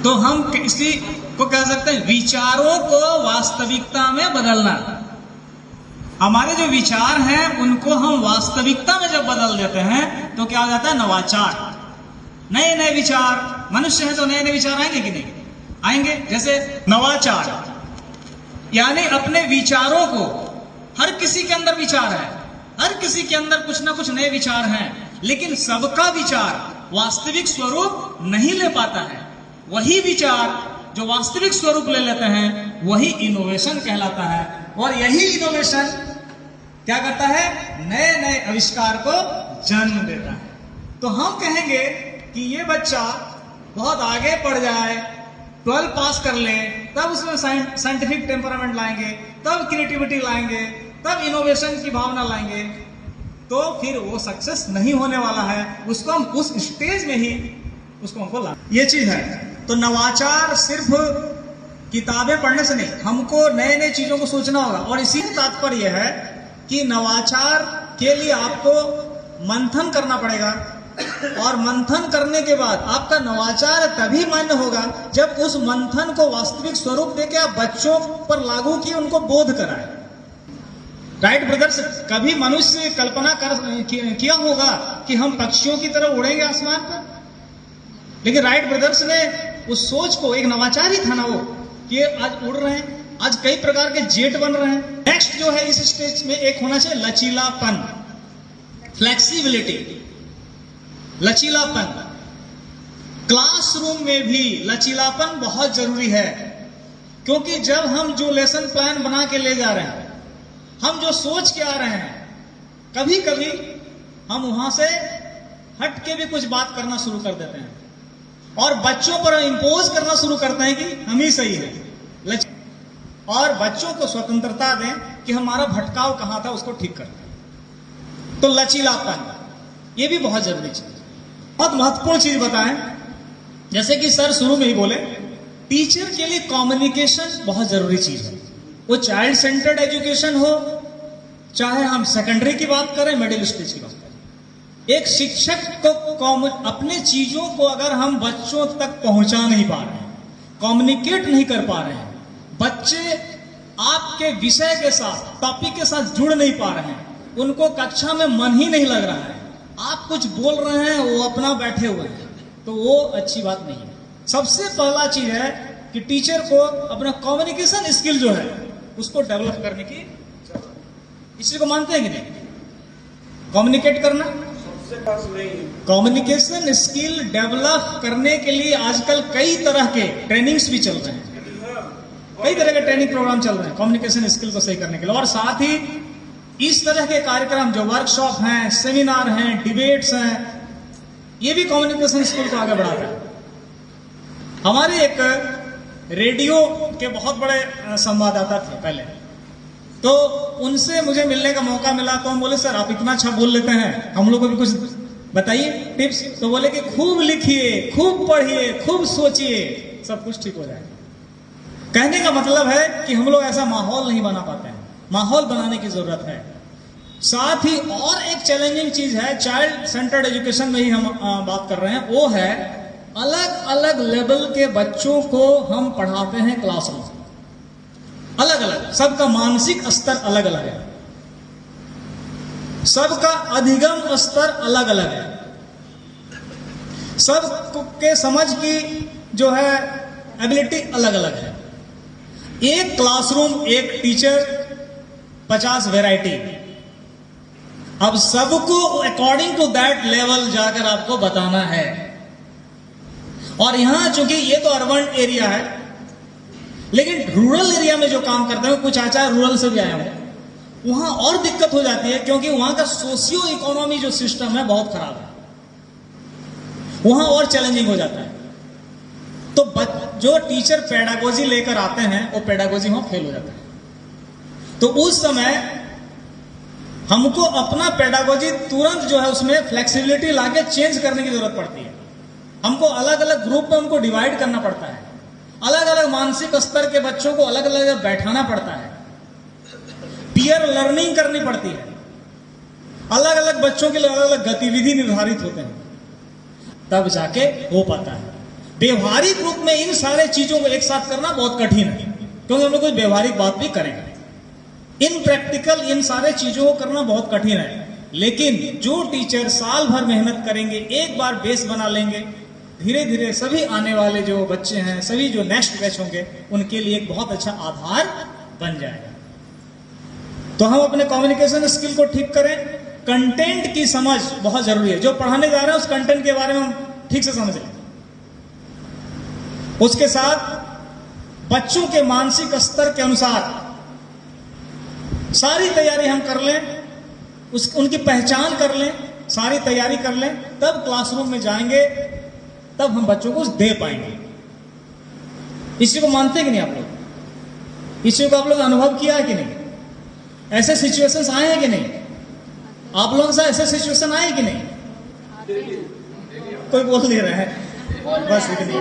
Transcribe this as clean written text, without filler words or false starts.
तो हम किसी को कह सकते हैं विचारों को वास्तविकता में बदलना। हमारे जो विचार हैं उनको हम वास्तविकता में जब बदल देते हैं तो क्या हो जाता है? नवाचार। नए नए विचार, मनुष्य है तो नए नए विचार आएंगे कि नहीं आएंगे? जैसे नवाचार यानी अपने विचारों को, हर किसी के अंदर विचार है, हर किसी के अंदर कुछ ना कुछ नए विचार हैं, लेकिन सबका विचार वास्तविक स्वरूप नहीं ले पाता है। वही विचार जो वास्तविक स्वरूप ले लेते हैं वही इनोवेशन कहलाता है। और यही इनोवेशन क्या करता है? नए नए आविष्कार को जन्म देता है। तो हम कहेंगे कि ये बच्चा बहुत आगे पढ़ जाए, 12 पास कर ले, तब उसमें साइंटिफिक टेम्परामेंट लाएंगे, तब क्रिएटिविटी लाएंगे, तब इनोवेशन की भावना लाएंगे, तो फिर वो सक्सेस नहीं होने वाला है। उसको हम उस स्टेज में ही उसको हमको ला, ये चीज है। तो नवाचार सिर्फ किताबें पढ़ने से नहीं, हमको नए नए चीजों को सोचना होगा। और इसी तात्पर्य है कि नवाचार के लिए आपको मंथन करना पड़ेगा, और मंथन करने के बाद आपका नवाचार तभी मान्य होगा जब उस मंथन को वास्तविक स्वरूप देके आप बच्चों पर लागू किए, उनको बोध कराए। राइट ब्रदर्स, कभी मनुष्य कल्पना किया होगा कि हम पक्षियों की तरह उड़ेंगे आसमान पर? लेकिन राइट ब्रदर्स ने उस सोच को, एक नवाचार ही था ना वो, कि आज उड़ रहे हैं, आज कई प्रकार के जेट बन रहे हैं। नेक्स्ट जो है इस स्टेज में एक होना चाहिए लचीलापन, फ्लेक्सिबिलिटी, लचीलापन। क्लासरूम में भी लचीलापन बहुत जरूरी है, क्योंकि जब हम जो लेसन प्लान बना के ले जा रहे हैं, हम जो सोच के आ रहे हैं, कभी कभी हम वहां से हट के भी कुछ बात करना शुरू कर देते हैं और बच्चों पर इंपोज करना शुरू करते हैं कि हम ही सही है। और बच्चों को स्वतंत्रता दें कि हमारा भटकाव कहां था, उसको ठीक करते हैं। तो लचीलापन ये भी बहुत जरूरी चीज, बहुत महत्वपूर्ण चीज बताएं। जैसे कि सर शुरू में ही बोले, टीचर के लिए कम्युनिकेशन बहुत जरूरी चीज है। वो चाइल्ड सेंटर्ड एजुकेशन हो, चाहे हम सेकेंडरी की बात करें, मिडिल स्टेज की बात करें, एक शिक्षक को अपने चीजों को अगर हम बच्चों तक पहुंचा नहीं पा रहे हैं, कम्युनिकेट नहीं कर पा रहे हैं, बच्चे आपके विषय के साथ, टॉपिक के साथ जुड़ नहीं पा रहे हैं, उनको कक्षा में मन ही नहीं लग रहा है, आप कुछ बोल रहे हैं वो अपना बैठे हुए हैं, तो वो अच्छी बात नहीं है। सबसे पहला चीज है कि टीचर को अपना कम्युनिकेशन स्किल जो है उसको डेवलप करने की जरूरत। इसी को मानते हैं कि नहीं? कम्युनिकेट करना, कम्युनिकेशन स्किल डेवलप करने के लिए आजकल कई तरह के ट्रेनिंग्स भी चल रहे हैं, कई तरह के ट्रेनिंग प्रोग्राम चल रहे हैं कम्युनिकेशन स्किल को सही करने के लिए। और साथ ही इस तरह के कार्यक्रम जो वर्कशॉप हैं, सेमिनार हैं, डिबेट्स हैं, ये भी कम्युनिकेशन स्किल को आगे बढ़ाता है। हमारे एक रेडियो के बहुत बड़े संवाददाता थे पहले, तो उनसे मुझे मिलने का मौका मिला, तो हम बोले सर आप इतना अच्छा बोल लेते हैं, हम लोग को भी कुछ बताइए टिप्स। तो बोले कि खूब लिखिए, खूब पढ़िए, खूब सोचिए, सब कुछ ठीक हो जाएगा। कहने का मतलब है कि हम लोग ऐसा माहौल नहीं बना पाते हैं, माहौल बनाने की जरूरत है। साथ ही और एक चैलेंजिंग चीज है, चाइल्ड सेंटर्ड एजुकेशन में ही हम बात कर रहे हैं, वो है अलग अलग लेवल के बच्चों को हम पढ़ाते हैं क्लासरूम, अलग अलग, सबका मानसिक स्तर अलग अलग है, सबका अधिगम स्तर अलग अलग है, सबके समझ की जो है एबिलिटी अलग अलग है। एक क्लासरूम, एक टीचर, 50 वैरायटी। अब सबको अकॉर्डिंग टू दैट लेवल जाकर आपको बताना है। और यहां चूंकि ये तो अर्बन एरिया है, लेकिन रूरल एरिया में जो काम करते हैं, कुछ आचार्य रूरल से भी आए हैं, वहां और दिक्कत हो जाती है, क्योंकि वहां का सोशियो इकोनॉमी जो सिस्टम है बहुत खराब है, वहां और चैलेंजिंग हो जाता है। तो जो टीचर पेडागोजी लेकर आते हैं वो पेडागोजी वहां फेल हो जाता है। तो उस समय हमको अपना पेडागोजी तुरंत जो है उसमें फ्लेक्सिबिलिटी लाके चेंज करने की जरूरत पड़ती है। हमको अलग अलग ग्रुप में उनको डिवाइड करना पड़ता है, अलग अलग मानसिक स्तर के बच्चों को अलग अलग बैठाना पड़ता है, पीयर लर्निंग करनी पड़ती है, अलग अलग बच्चों के लिए अलग अलग गतिविधि निर्धारित होते हैं, तब जाके हो पाता है। व्यवहारिक रूप में इन सारे चीजों को एक साथ करना बहुत कठिन है, क्योंकि हम लोग कोई व्यवहारिक बात भी करेंगे। इन प्रैक्टिकल इन सारे चीजों को करना बहुत कठिन है। लेकिन जो टीचर साल भर मेहनत करेंगे, एक बार बेस बना लेंगे, धीरे धीरे सभी आने वाले जो बच्चे हैं, सभी जो नेक्स्ट बैच होंगे, उनके लिए एक बहुत अच्छा आधार बन जाएगा। तो हम अपने कम्युनिकेशन स्किल को ठीक करें। कंटेंट की समझ बहुत जरूरी है। जो पढ़ाने जा रहे हैं उस कंटेंट के बारे में हम ठीक से समझ लें। उसके साथ बच्चों के मानसिक स्तर के अनुसार सारी तैयारी हम कर लें, उनकी पहचान कर लें, सारी तैयारी कर लें, तब क्लासरूम में जाएंगे, तब हम बच्चों को दे पाएंगे। इसी को मानते कि नहीं आप लोग? इसी को आप लोग अनुभव किया है कि नहीं? ऐसे सिचुएशंस आए हैं कि नहीं? आप लोगों से ऐसे सिचुएशन आए कि नहीं? कोई बोल नहीं रहा है, बस इतनी।